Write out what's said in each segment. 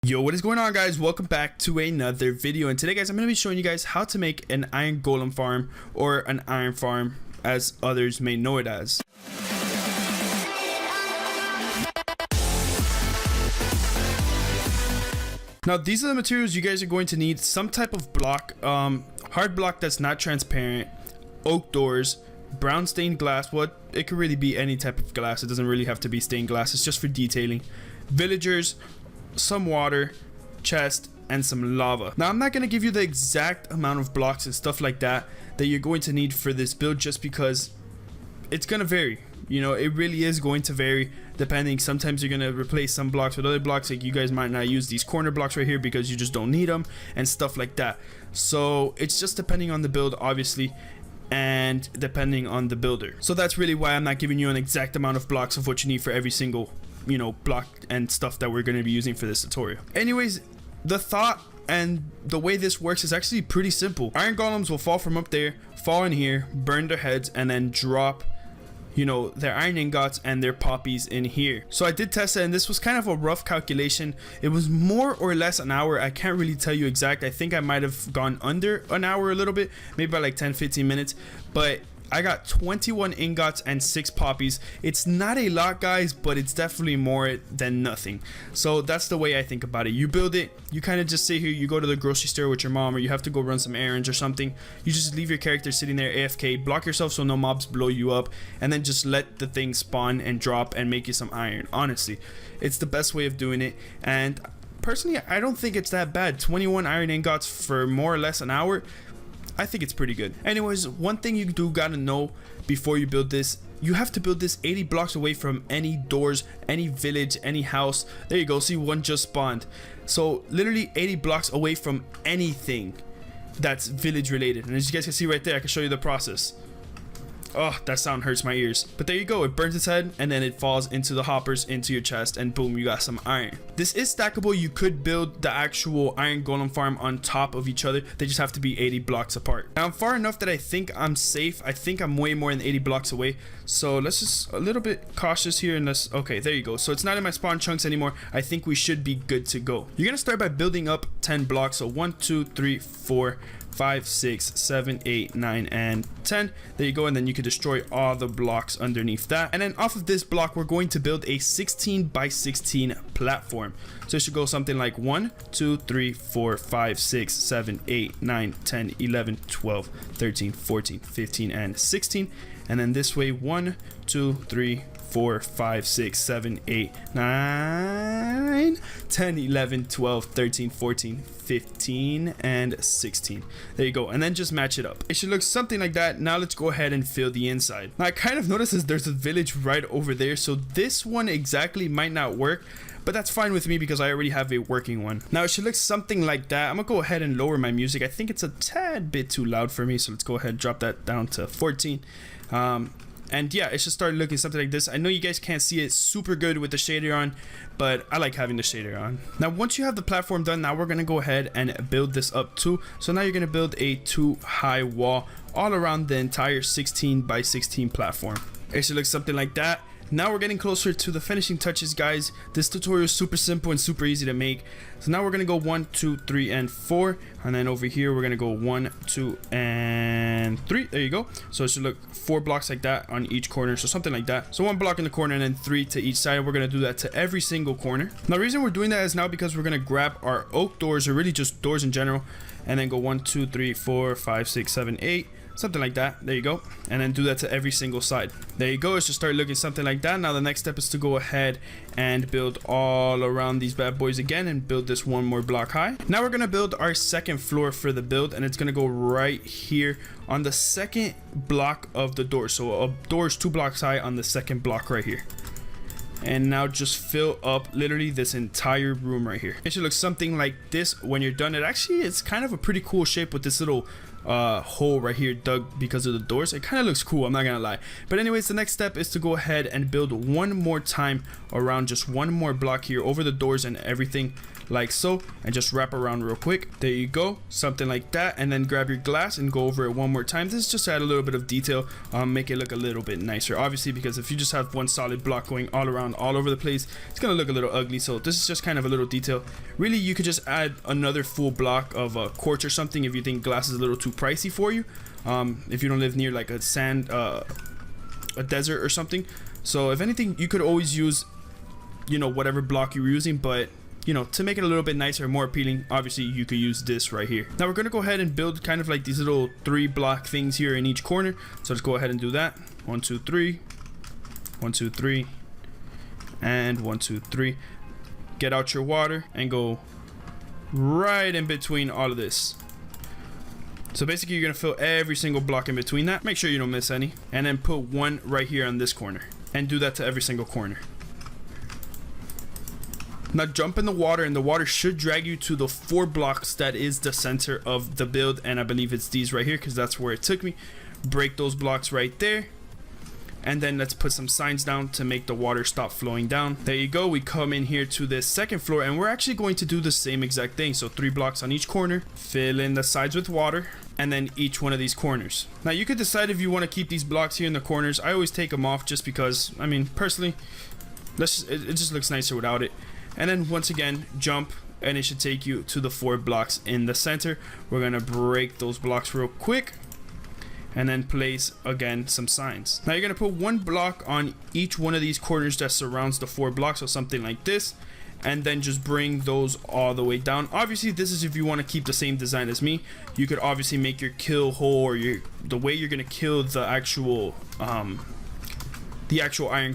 Yo, what is going on, guys? Welcome back to another video, and today, guys, I'm going to be showing you guys how to make an iron golem farm, or an iron farm as others may know it as. Now, these are the materials you guys are going to need: some type of block, hard block that's not transparent, oak doors, brown stained glass. Well, it could really be any type of glass. It doesn't really have to be stained glass. It's just for detailing. Villagers, some water, chest, and some lava. Now, I'm not going to give you the exact amount of blocks and stuff like that you're going to need for this build, just because it's going to vary. You know, it really is going to vary depending. Sometimes you're going to replace some blocks with other blocks. Like, you guys might not use these corner blocks right here because you just don't need them and stuff like that. So it's just depending on the build, obviously, and depending on the builder. So that's really why I'm not giving you an exact amount of blocks of what you need for every single, you know, block and stuff that we're going to be using for this tutorial. Anyways, the thought and the way this works is actually pretty simple. Iron golems will fall from up there, fall in here, burn their heads, and then drop, you know, their iron ingots and their poppies in here. So I did test it, and this was kind of a rough calculation. It was more or less an hour. I can't really tell you exact. I think I might have gone under an hour a little bit, maybe by like 10-15 minutes, but I got 21 ingots and 6 poppies. It's not a lot, guys, but it's definitely more than nothing. So that's the way I think about it. You build it, you kind of just sit here, you go to the grocery store with your mom, or you have to go run some errands or something. You just leave your character sitting there AFK, block yourself so no mobs blow you up, and then just let the thing spawn and drop and make you some iron. Honestly, it's the best way of doing it, and personally, I don't think it's that bad. 21 iron ingots for more or less an hour, I think it's pretty good. Anyways, one thing you do gotta know before you build this: you have to build this 80 blocks away from any doors, any village, any house. There you go, see, one just spawned. So literally 80 blocks away from anything that's village related. And as you guys can see right there, I can show you the process. Oh, that sound hurts my ears. But there you go, it burns its head, and then it falls into the hoppers, into your chest, and boom, you got some iron. This is stackable. You could build the actual iron golem farm on top of each other. They just have to be 80 blocks apart. Now, I'm far enough that I think I'm safe. I think I'm way more than 80 blocks away. So let's just a little bit cautious here, and let's, okay, there you go. So it's not in my spawn chunks anymore. I think we should be good to go. You're gonna start by building up 10 blocks. So 1, 2, 3, 4, 5, 6, 7, 8, 9, and 10. There you go, and then you can destroy all the blocks underneath that. And then off of this block, we're going to build a 16 by 16 platform. So it should go something like 1, 2, 3, 4, 5, 6, 7, 8, 9, 10, 11, 12, 13, 14, 15, and 16. And then this way, 1, 2, 3, 4, 5, 6, 7, 8, 9, 10, 11, 12, 13, 14, 15, and 16. There you go, and then just match it up. It should look something like that. Now let's go ahead and fill the inside. Now I kind of noticed that there's a village right over there, so this one exactly might not work, but that's fine with me because I already have a working one. Now it should look something like that. I'm gonna go ahead and lower my music. I think it's a tad bit too loud for me, so let's go ahead and drop that down to 14. And yeah, it should start looking something like this. I know you guys can't see it super good with the shader on, but I like having the shader on. Now, once you have the platform done, now we're gonna go ahead and build this up too. So now you're gonna build a 2-high wall all around the entire 16 by 16 platform. It should look something like that. Now we're getting closer to the finishing touches, guys. This tutorial is super simple and super easy to make. So now we're gonna go 1, 2, 3, and 4, and then over here we're gonna go 1, 2, and 3. There you go. So it should look 4 blocks like that on each corner, so something like that. So 1 block in the corner and then 3 to each side. We're gonna do that to every single corner. Now the reason we're doing that is now because we're gonna grab our oak doors, or really just doors in general, and then go 1, 2, 3, 4, 5, 6, 7, 8. Something like that. There you go, and then do that to every single side. There you go. It should start looking something like that. Now the next step is to go ahead and build all around these bad boys again, and build this 1 more block high. Now we're gonna build our second floor for the build, and it's gonna go right here on the second block of the door. So a door is 2 blocks high on the second block right here. And now just fill up literally this entire room right here. It should look something like this when you're done. It's kind of a pretty cool shape with this little hole right here dug because of the doors. It kind of looks cool, I'm not gonna lie. But anyways, the next step is to go ahead and build one more time around, just one more block here over the doors and everything, like so, and just wrap around real quick. There you go, something like that. And then grab your glass and go over it one more time. This is just to add a little bit of detail, make it look a little bit nicer, obviously, because if you just have one solid block going all around all over the place, it's gonna look a little ugly. So this is just kind of a little detail. Really, you could just add another full block of quartz or something if you think glass is a little too pricey for you, if you don't live near like a sand a desert or something. So if anything, you could always use, you know, whatever block you're using, but you know, to make it a little bit nicer, more appealing, obviously you could use this right here. Now we're gonna go ahead and build kind of like these little 3 block things here in each corner. So let's go ahead and do that. 1 2 3, 1 2 3, and 1 2 3. Get out your water and go right in between all of this. So basically you're gonna fill every single block in between that. Make sure you don't miss any, and then put one right here on this corner, and do that to every single corner. Now jump in the water, and the water should drag you to the 4 blocks that is the center of the build, and I believe it's these right here because that's where it took me. Break those blocks right there, and then let's put some signs down to make the water stop flowing down. There you go. We come in here to this second floor, and we're actually going to do the same exact thing. So 3 blocks on each corner, fill in the sides with water, and then each one of these corners. Now you could decide if you want to keep these blocks here in the corners. I always take them off just because, I mean, personally, it just looks nicer without it. And then once again, jump, and it should take you to the 4 blocks in the center. We're gonna break those blocks real quick, and then place again some signs. Now you're gonna put 1 block on each one of these corners that surrounds the 4 blocks, or something like this, and then just bring those all the way down. Obviously this is if you want to keep the same design as me. You could obviously make your kill hole, or the way you're gonna kill the actual iron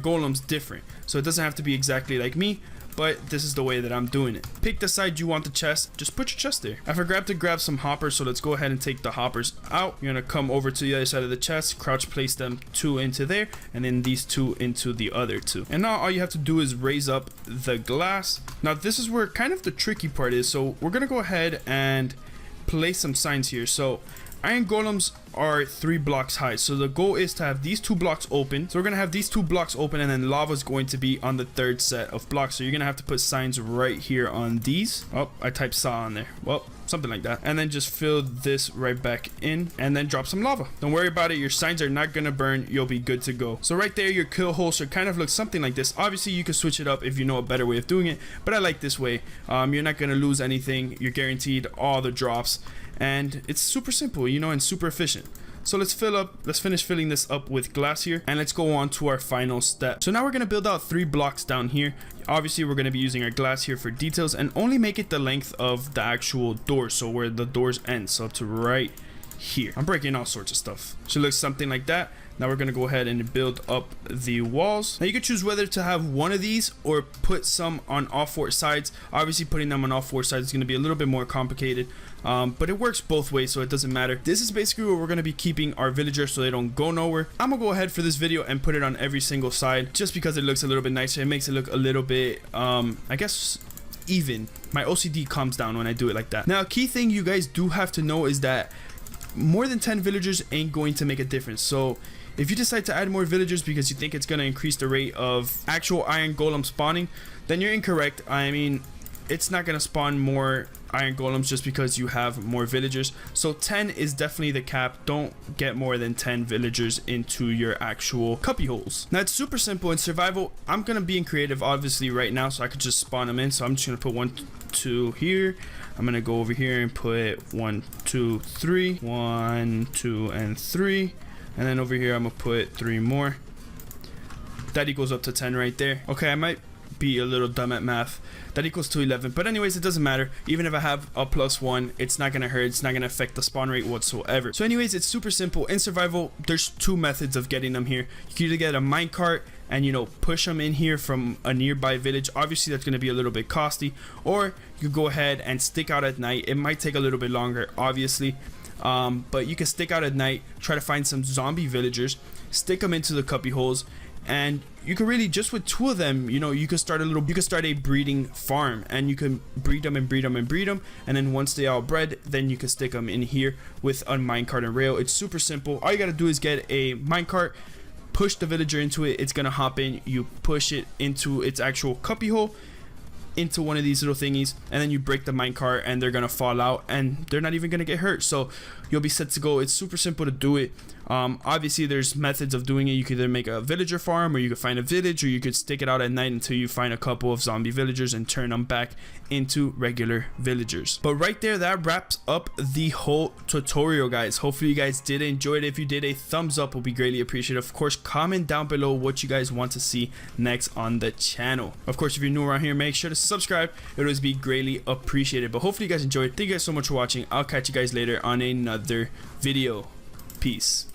golems different, so it doesn't have to be exactly like me, but this is the way that I'm doing it. Pick the side you want the chest, just put your chest there. I forgot to grab some hoppers, so let's go ahead and take the hoppers out. You're gonna come over to the other side of the chest, crouch place them 2 into there, and then these 2 into the other 2. And now all you have to do is raise up the glass. Now this is where kind of the tricky part is, so we're gonna go ahead and place some signs here. So iron golems are 3 blocks high, so the goal is to have these 2 blocks open. So we're gonna have these 2 blocks open, and then lava is going to be on the 3rd set of blocks. So you're gonna have to put signs right here on these. Oh, I typed saw on there. Well, something like that. And then just fill this right back in, and then drop some lava. Don't worry about it, your signs are not gonna burn. You'll be good to go. So right there, your kill hole should kind of look something like this. Obviously you can switch it up if you know a better way of doing it, but I like this way. You're not gonna lose anything. You're guaranteed all the drops, and it's super simple, you know, and super efficient. So let's finish filling this up with glass here, and let's go on to our final step. So now we're gonna build out 3 blocks down here. Obviously we're gonna be using our glass here for details, and only make it the length of the actual door, so where the doors end, so up to right here. I'm breaking all sorts of stuff. Should look something like that. Now we're gonna go ahead and build up the walls. Now you can choose whether to have one of these or put some on all 4 sides. Obviously putting them on all 4 sides is gonna be a little bit more complicated, but it works both ways, so it doesn't matter. This is basically where we're gonna be keeping our villagers so they don't go nowhere. I'm gonna go ahead for this video and put it on every single side, just because it looks a little bit nicer. It makes it look a little bit, I guess, even. My OCD calms down when I do it like that. Now, a key thing you guys do have to know is that more than 10 villagers ain't going to make a difference. So if you decide to add more villagers because you think it's going to increase the rate of actual iron golem spawning, then you're incorrect. I mean, it's not going to spawn more iron golems just because you have more villagers. So 10 is definitely the cap. Don't get more than 10 villagers into your actual cubby holes. Now it's super simple in survival. I'm going to be in creative obviously right now, so I could just spawn them in. So I'm just going to put 1 2 here. I'm gonna go over here and put 1 2 3, 1 2 and 3, and then over here I'm gonna put 3 more. That equals up to 10 right there. Okay, I might be a little dumb at math. That equals to 11, but anyways, it doesn't matter. Even if I have a +1, it's not gonna hurt. It's not gonna affect the spawn rate whatsoever. So anyways, it's super simple. In survival, there's 2 methods of getting them here. You can either get a minecart and, you know, push them in here from a nearby village. Obviously that's going to be a little bit costly, or you go ahead and stick out at night. It might take a little bit longer, obviously, but you can stick out at night, try to find some zombie villagers, stick them into the cubby holes, And you can really, just with 2 of them, you know, you could start a breeding farm, and you can breed them and breed them and breed them, and then once they all bred, then you can stick them in here with a minecart and rail. It's super simple. All you gotta do is get a minecart, push the villager into it, it's gonna hop in, you push it into its actual cuppy hole, into one of these little thingies, and then you break the minecart and they're gonna fall out and they're not even gonna get hurt, so you'll be set to go. It's super simple to do it. Obviously there's methods of doing it. You could either make a villager farm, or you could find a village, or you could stick it out at night until you find a couple of zombie villagers and turn them back into regular villagers. But right there, that wraps up the whole tutorial, guys. Hopefully you guys did enjoy it. If you did, a thumbs up will be greatly appreciated. Of course, comment down below what you guys want to see next on the channel. Of course, if you're new around here, make sure to subscribe. It would always be greatly appreciated. But hopefully you guys enjoyed. Thank you guys so much for watching. I'll catch you guys later on another video. Peace.